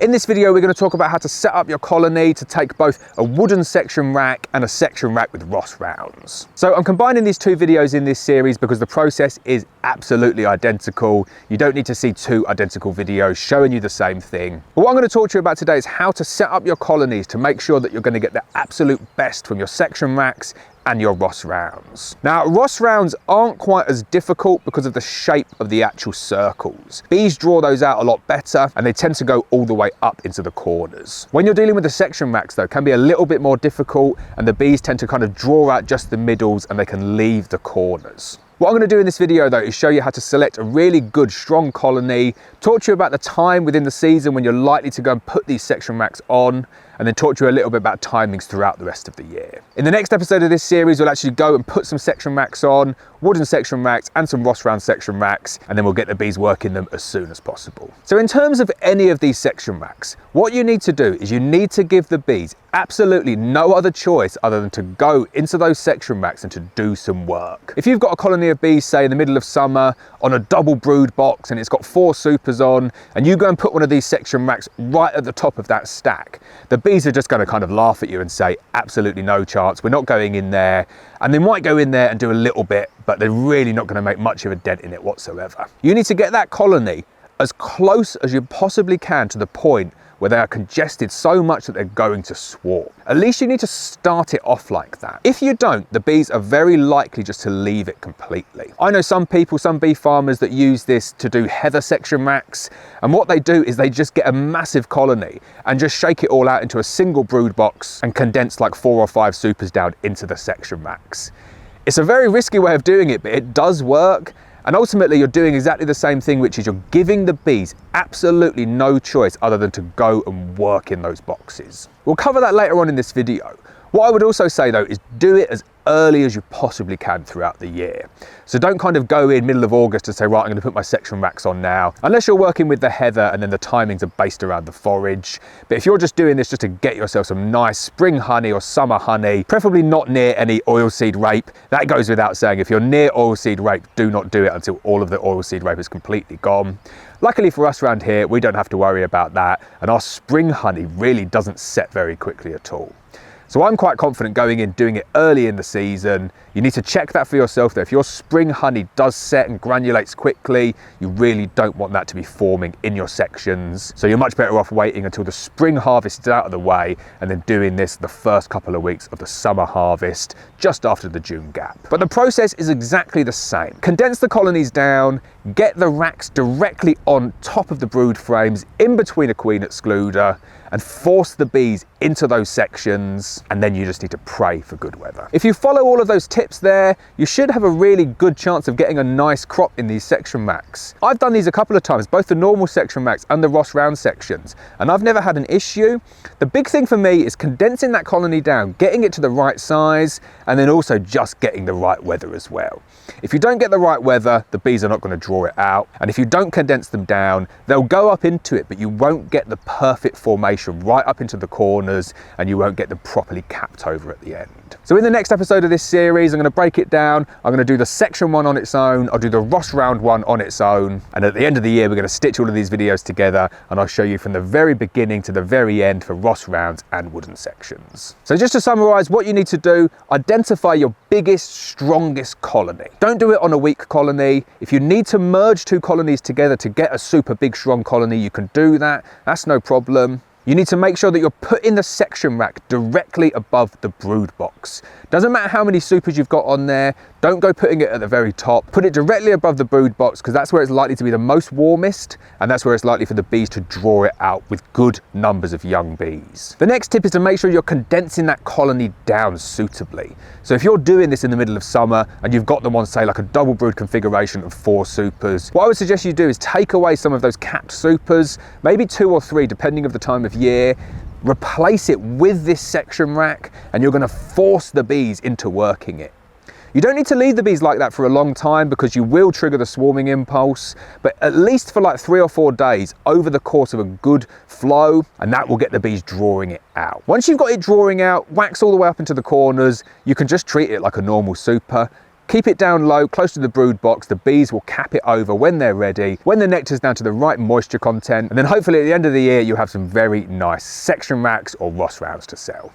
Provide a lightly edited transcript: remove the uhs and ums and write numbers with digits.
In this video, we're going to talk about how to set up your colony to take both a wooden section rack and a section rack with Ross rounds. So I'm combining these two videos in this series because the process is absolutely identical. You don't need to see two identical videos showing you the same thing. But what I'm going to talk to you about today is how to set up your colonies to make sure that you're going to get the absolute best from your section racks and your Ross rounds. Now, Ross rounds aren't quite as difficult because of the shape of the actual circles. Bees draw those out a lot better and they tend to go all the way up into the corners. When you're dealing with the section racks though, it can be a little bit more difficult and the bees tend to kind of draw out just the middles and they can leave the corners. What I'm going to do in this video though is show you how to select a really good strong colony, talk to you about the time within the season when you're likely to go and put these section racks on, and then talk to you a little bit about timings throughout the rest of the year. In the next episode of this series, we'll actually go and put some section racks on, wooden section racks and some Ross round section racks, and then we'll get the bees working them as soon as possible. So in terms of any of these section racks, what you need to do is you need to give the bees absolutely no other choice other than to go into those section racks and to do some work. If you've got a colony of bees, say in the middle of summer, on a double brood box and it's got 4 supers on, and you go and put one of these section racks right at the top of that stack, the bees are just going to kind of laugh at you and say, absolutely no chance, we're not going in there. And they might go in there and do a little bit, but they're really not going to make much of a dent in it whatsoever. You need to get that colony as close as you possibly can to the point where they are congested so much that they're going to swarm. At least you need to start it off like that. If you don't, the bees are very likely just to leave it completely. I know some people, some bee farmers that use this to do heather section racks, and what they do is they just get a massive colony and just shake it all out into a single brood box and condense like 4 or 5 supers down into the section racks. It's a very risky way of doing it, but it does work. And ultimately you're doing exactly the same thing, which is you're giving the bees absolutely no choice other than to go and work in those boxes. We'll cover that later on in this video. What I would also say though is do it as early as you possibly can throughout the year. So don't kind of go in middle of August and say, right, I'm going to put my section racks on now, unless you're working with the heather and then the timings are based around the forage. But if you're just doing this just to get yourself some nice spring honey or summer honey, preferably not near any oilseed rape. That goes without saying. If you're near oilseed rape, do not do it until all of the oilseed rape is completely gone. Luckily for us around here, we don't have to worry about that, and our spring honey really doesn't set very quickly at all. So I'm quite confident going in, doing it early in the season. You need to check that for yourself, that if your spring honey does set and granulates quickly, you really don't want that to be forming in your sections. So you're much better off waiting until the spring harvest is out of the way and then doing this the first couple of weeks of the summer harvest, just after the June gap. But the process is exactly the same. Condense the colonies down, get the racks directly on top of the brood frames, in between a queen excluder, and force the bees into those sections, and then you just need to pray for good weather. If you follow all of those tips there, you should have a really good chance of getting a nice crop in these section racks. I've done these a couple of times, both the normal section racks and the Ross round sections, and I've never had an issue. The big thing for me is condensing that colony down, getting it to the right size, and then also just getting the right weather as well. If you don't get the right weather, the bees are not going to draw it out, and if you don't condense them down, they'll go up into it, but you won't get the perfect formation right up into the corners, and you won't get them properly capped over at the end. So in the next episode of this series, I'm going to break it down. I'm going to do the section one on its own, I'll do the Ross round one on its own, and at the end of the year we're going to stitch all of these videos together and I'll show you from the very beginning to the very end for Ross rounds and wooden sections. So just to summarize what you need to do, identify your biggest, strongest colony. Don't do it on a weak colony. If you need to merge 2 colonies together to get a super big strong colony, you can do that. That's no problem. You need to make sure that you're putting the section rack directly above the brood box. Doesn't matter how many supers you've got on there, don't go putting it at the very top. Put it directly above the brood box because that's where it's likely to be the most warmest, and that's where it's likely for the bees to draw it out with good numbers of young bees. The next tip is to make sure you're condensing that colony down suitably. So if you're doing this in the middle of summer and you've got them on, say, like a double brood configuration of 4 supers, what I would suggest you do is take away some of those capped supers, maybe 2 or 3 depending on the time of year, replace it with this section rack, and you're going to force the bees into working it. You don't need to leave the bees like that for a long time because you will trigger the swarming impulse, but at least for like 3 or 4 days over the course of a good flow, and that will get the bees drawing it out. Once you've got it drawing out, wax all the way up into the corners, you can just treat it like a normal super. Keep it down low, close to the brood box. The bees will cap it over when they're ready, when the nectar's down to the right moisture content, and then hopefully at the end of the year, you'll have some very nice section racks or Ross rounds to sell.